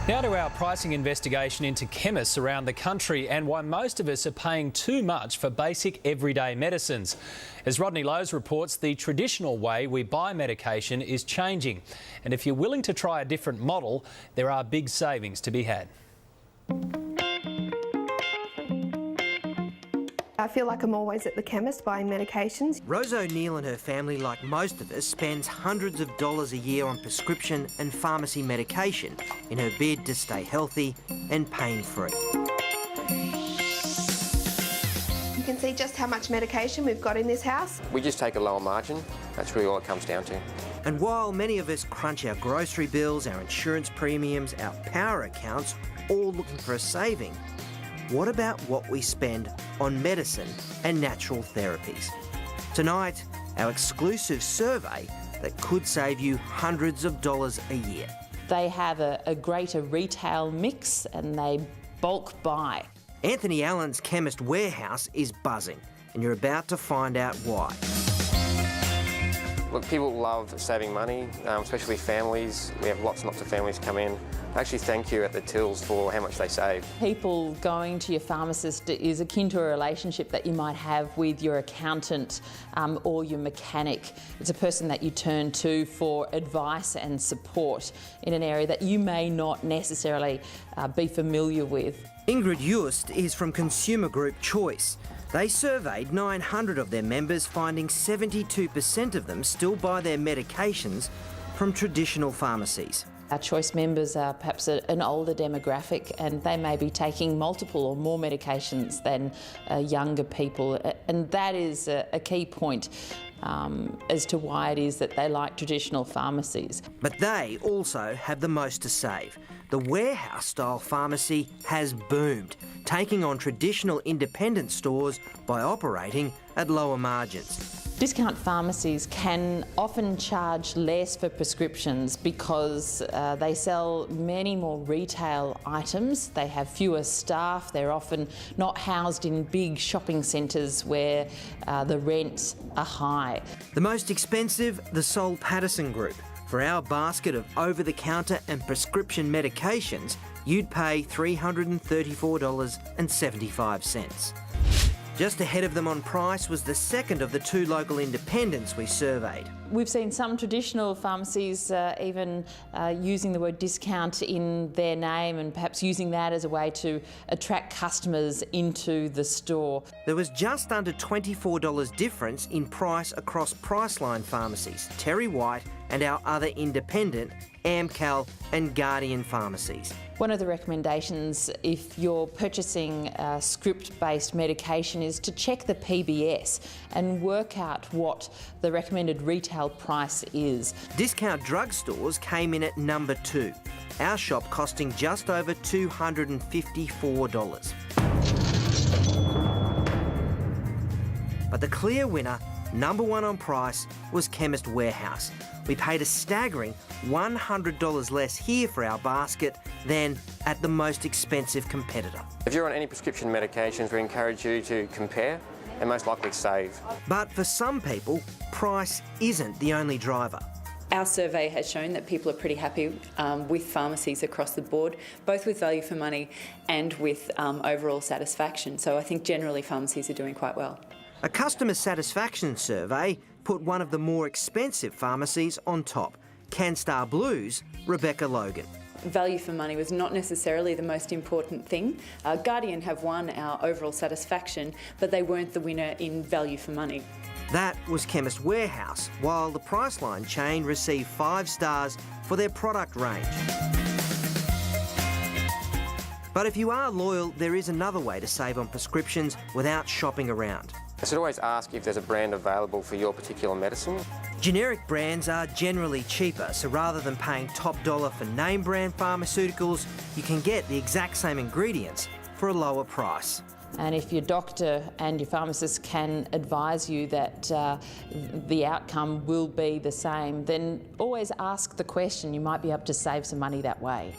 Now to our pricing investigation into chemists around the country and why most of us are paying too much for basic everyday medicines. As Rodney Lowe's reports, the traditional way we buy medication is changing. And if you're willing to try a different model, there are big savings to be had. I feel like I'm always at the chemist buying medications. Rose O'Neill and her family, like most of us, spends hundreds of dollars a year on prescription and pharmacy medication in her bid to stay healthy and pain-free. You can see just how much medication we've got in this house. We just take a lower margin. That's really all it comes down to. And while many of us crunch our grocery bills, our insurance premiums, our power accounts, all looking for a saving, what about what we spend on medicine and natural therapies? Tonight, our exclusive survey that could save you hundreds of dollars a year. They have a greater retail mix and they bulk buy. Anthony Allen's Chemist Warehouse is buzzing, and you're about to find out why. Look, people love saving money, especially families. We have lots and lots of families come in. Actually thank you at the tills for how much they save. People going to your pharmacist is akin to a relationship that you might have with your accountant or your mechanic. It's a person that you turn to for advice and support in an area that you may not necessarily be familiar with. Ingrid Just is from Consumer Group Choice. They surveyed 900 of their members, finding 72% of them still buy their medications from traditional pharmacies. Our Choice members are perhaps an older demographic and they may be taking multiple or more medications than younger people, and that is a key point as to why it is that they like traditional pharmacies. But they also have the most to save. The warehouse-style pharmacy has boomed, taking on traditional independent stores by operating at lower margins. Discount pharmacies can often charge less for prescriptions because they sell many more retail items. They have fewer staff. They're often not housed in big shopping centres where the rents are high. The most expensive, the Sol Patterson Group. For our basket of over-the-counter and prescription medications, you'd pay $334.75. Just ahead of them on price was the second of the two local independents we surveyed. We've seen some traditional pharmacies even using the word discount in their name and perhaps using that as a way to attract customers into the store. There was just under $24 difference in price across Priceline pharmacies, Terry White and our other independent, Amcal and Guardian pharmacies. One of the recommendations if you're purchasing script-based medication is to check the PBS and work out what the recommended retail price is. Discount drugstores came in at number 2, our shop costing just over $254. But the clear winner, number 1 on price, was Chemist Warehouse. We paid a staggering $100 less here for our basket than at the most expensive competitor. If you're on any prescription medications, we encourage you to compare and most likely save. But for some people, price isn't the only driver. Our survey has shown that people are pretty happy with pharmacies across the board, both with value for money and with overall satisfaction. So I think generally pharmacies are doing quite well. A customer satisfaction survey put one of the more expensive pharmacies on top, Canstar Blues' Rebecca Logan. Value for money was not necessarily the most important thing. Guardian have won our overall satisfaction, but they weren't the winner in value for money. That was Chemist Warehouse, while the Priceline chain received 5 stars for their product range. But if you are loyal, there is another way to save on prescriptions without shopping around. I should always ask if there's a brand available for your particular medicine. Generic brands are generally cheaper, so rather than paying top dollar for name brand pharmaceuticals, you can get the exact same ingredients for a lower price. And if your doctor and your pharmacist can advise you that the outcome will be the same, then always ask the question. You might be able to save some money that way.